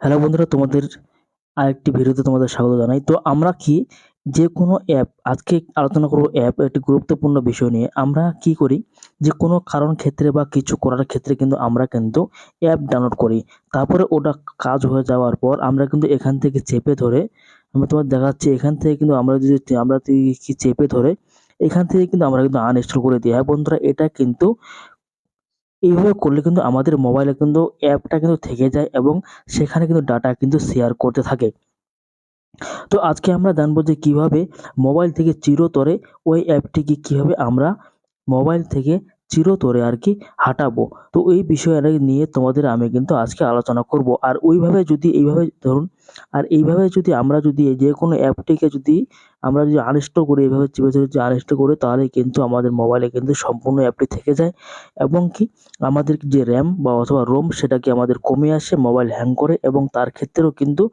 Hello বন্ধুরা, তোমাদের আরেকটি ভিডিওতে তোমাদের স্বাগত জানাই। তো আমরা কি যে কোনো অ্যাপ আজকে আলোচনা করব অ্যাপ একটি গুরুত্বপূর্ণ বিষয় নিয়ে। আমরা কি করি যে কোনো কারণ ক্ষেত্রে বা কিছু করার ক্ষেত্রে কিন্তু আমরা কিন্তু অ্যাপ ডাউনলোড করি। তারপরে ওটা কাজ হয়ে যাওয়ার পর আমরা কিন্তু এখান থেকে চেপে ধরে আমি তোমাদের দেখাচ্ছি এখান থেকে কিন্তু আমরা যদি চেপে ধরে এখান থেকে কিন্তু আমরা কিন্তু আনইনস্টল করে দিই। হ্যাঁ বন্ধুরা, এটা কিন্তু এইভাবে করলে কিন্তু আমাদের মোবাইলে কিন্তু অ্যাপটা কিন্তু থেকে যায় এবং সেখানে কিন্তু ডাটা কিন্তু শেয়ার করতে থাকে। তো আজকে আমরা জানবো যে কিভাবে মোবাইল থেকে চিরতরে ওই অ্যাপটিকে কিভাবে আমরা মোবাইল থেকে চিরতরে আরকি হাঁটাবো। তো এই বিষয়টা নিয়ে তোমাদের আমি কিন্তু আজকে আলোচনা করব। আর ওইভাবে যদি এইভাবে ধরুন এইভাবে যদি আমরা যদি যেকোনো অ্যাপটিকে যদি আমরা যদি আনইনস্টল করি, এভাবে চেপে ধরে যদি আনইনস্টল করি তাহলে কিন্তু আমাদের মোবাইলে কিন্তু সম্পূর্ণ অ্যাপটি থেকে যায় এবং কি আমাদের যে RAM বা অথবা ROM সেটা কি আমাদের কমে আসে, মোবাইল হ্যাং করে এবং তার ক্ষেত্রেও কিন্তু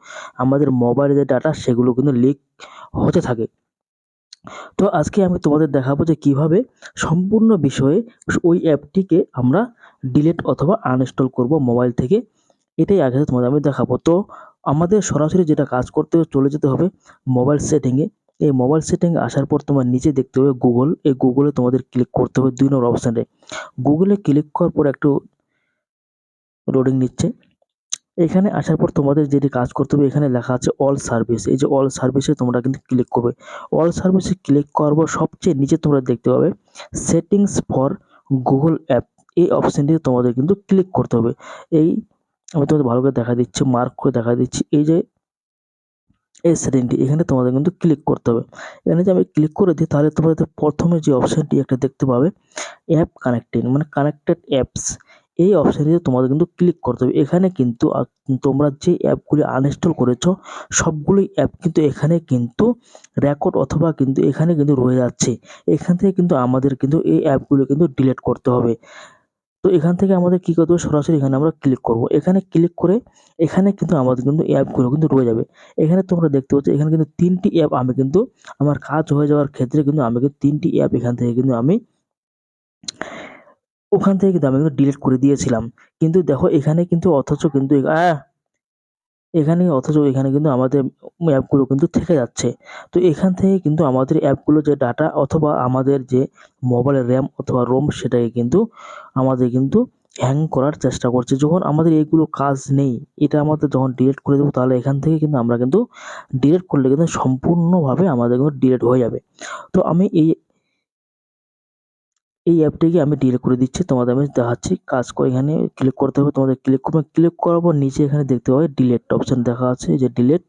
আমাদের মোবাইলের যে ডাটা সেগুলো কিন্তু লিক হতে থাকে। তো আজকে আমি তোমাদের দেখাবো যে কিভাবে সম্পূর্ণ বিষয়ে ওই অ্যাপটিকে আমরা ডিলিট অথবা আনইনস্টল করব মোবাইল থেকে। এটাই আগে তোমাদের আমি দেখাবো। তো আমাদের সরাসরি যেটা কাজ করতে হবে, চলে যেতে হবে মোবাইল সেটিংয়ে। এই মোবাইল সেটিংয়ে আসার পর তোমার নিচে দেখতে হবে গুগল। এই গুগলে তোমাদের ক্লিক করতে হবে ২ নম্বর অপশানে। গুগলে ক্লিক করার পর একটু লোডিং নিচ্ছে। এখানে আসার পর তোমাদের যেটি কাজ করতে হবে, এখানে লেখা আছে অল সার্ভিস। এই যে অল সার্ভিসে তোমরা কিন্তু ক্লিক করবে। অল সার্ভিসে ক্লিক করার পর সবচেয়ে নিচে তোমরা দেখতে পাবে সেটিংস ফর গুগল অ্যাপ। এই অপশনটিতে তোমাদের কিন্তু ক্লিক করতে হবে। এই আমি তোমাদের ভালো করে দেখা দিচ্ছি, মার্ক করে দেখা দিচ্ছি। এই যে এই সেটিংটি এখানে তোমাদের কিন্তু ক্লিক করতে হবে। এখানে যদি আমি ক্লিক করে দিই তাহলে তোমাদের প্রথমে যে অপশনটি একটা দেখতে পাবে অ্যাপ কানেক্টিং মানে কানেক্টেড অ্যাপস। এই অপশনটিতে তোমাদের কিন্তু ক্লিক করতে হবে। এখানে কিন্তু তোমরা যে অ্যাপগুলি আনইনস্টল করেছো সবগুলোই অ্যাপ কিন্তু এখানে কিন্তু রেকর্ড অথবা কিন্তু এখানে কিন্তু রয়ে যাচ্ছে। এখান থেকে কিন্তু আমাদের কিন্তু এই অ্যাপগুলো কিন্তু ডিলিট করতে হবে। তো এখান থেকে আমাদের কি করতে হবে, সরাসরি এখানে আমরা ক্লিক করব। এখানে ক্লিক করে এখানে কিন্তু আমাদের কিন্তু অ্যাপগুলো কিন্তু রয়ে যাবে। এখানে তোমরা দেখতে পাচ্ছ এখানে কিন্তু ৩ টি অ্যাপ আমি কিন্তু আমার কাজ হয়ে যাওয়ার ক্ষেত্রে কিন্তু আমি কিন্তু ৩ টি অ্যাপ এখান থেকে কিন্তু আমি ওখান থেকে কিন্তু আমি কিন্তু ডিলিট করে দিয়েছিলাম। কিন্তু দেখো এখানে কিন্তু অথচ কিন্তু এখানে কিন্তু আমাদের অ্যাপগুলো কিন্তু থেকে যাচ্ছে। তো এখান থেকে কিন্তু আমাদের অ্যাপগুলো যে ডাটা অথবা আমাদের যে মোবাইলের RAM অথবা ROM সেটাকে কিন্তু আমাদের কিন্তু হ্যাং করার চেষ্টা করছে। যখন আমাদের এগুলো কাজ নেই, এটা আমাদের যখন ডিলিট করে দেবো তাহলে এখান থেকে কিন্তু আমরা কিন্তু ডিলিট করলে কিন্তু সম্পূর্ণভাবে আমাদের কিন্তু ডিলিট হয়ে যাবে। তো আমি এই অ্যাপটিকে আমি ডিলিট করে দিচ্ছি। তোমাদের আমি দেখাচ্ছি কাজ করে। এখানে ক্লিক করতে হবে, তোমাদের ক্লিক করবে। ক্লিক করার পর নিচে এখানে দেখতে পাবে ডিলিট অপশন দেখা আছে, এই যে ডিলিট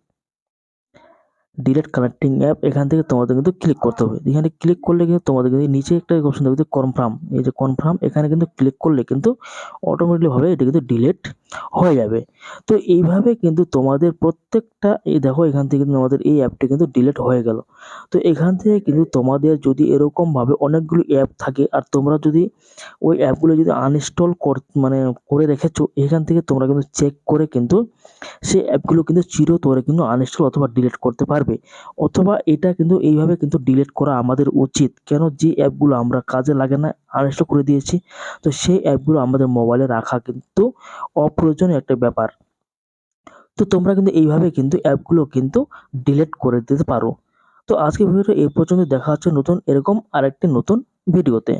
কানেক্টিং অ্যাপ। এখান থেকে তোমাদের কিন্তু ক্লিক করতে হবে। এখানে ক্লিক করলে কিন্তু তোমাদের কিন্তু নিচে একটা অপশন দেখবে কনফার্ম। এই যে কনফার্ম, এখানে কিন্তু ক্লিক করলে কিন্তু অটোমেটিক ভাবে এটা কিন্তু ডিলিট হয়ে যাবে। তো এইভাবে কিন্তু তোমাদের প্রত্যেকটা এই দেখো এখান থেকে কিন্তু আমাদের এই অ্যাপটি কিন্তু ডিলিট হয়ে গেল। তো এখান থেকে কিন্তু তোমাদের যদি এরকমভাবে অনেকগুলো অ্যাপ থাকে আর তোমরা যদি ওই অ্যাপগুলো যদি আনইনস্টল মানে করে রেখেছো, এখান থেকে তোমরা কিন্তু চেক করে কিন্তু সেই অ্যাপগুলো কিন্তু চিরতরে কিন্তু আনইনস্টল অথবা ডিলিট করতে পারবে। অথবা এটা কিন্তু এইভাবে কিন্তু ডিলিট করা আমাদের উচিত। কেন, যে অ্যাপগুলো আমরা কাজে লাগে না আনইনস্টল করে দিয়েছি, তো সেই অ্যাপগুলো আমাদের মোবাইলে রাখা কিন্তু অপ্রয়োজনীয় একটা ব্যাপার। তো তোমরা কিন্তু এইভাবে কিন্তু অ্যাপগুলো কিন্তু ডিলিট করে দিতে পারো। তো আজকের ভিডিওটা এই পর্যন্ত। দেখা হচ্ছে নতুন এরকম আরেকটি নতুন ভিডিওতে।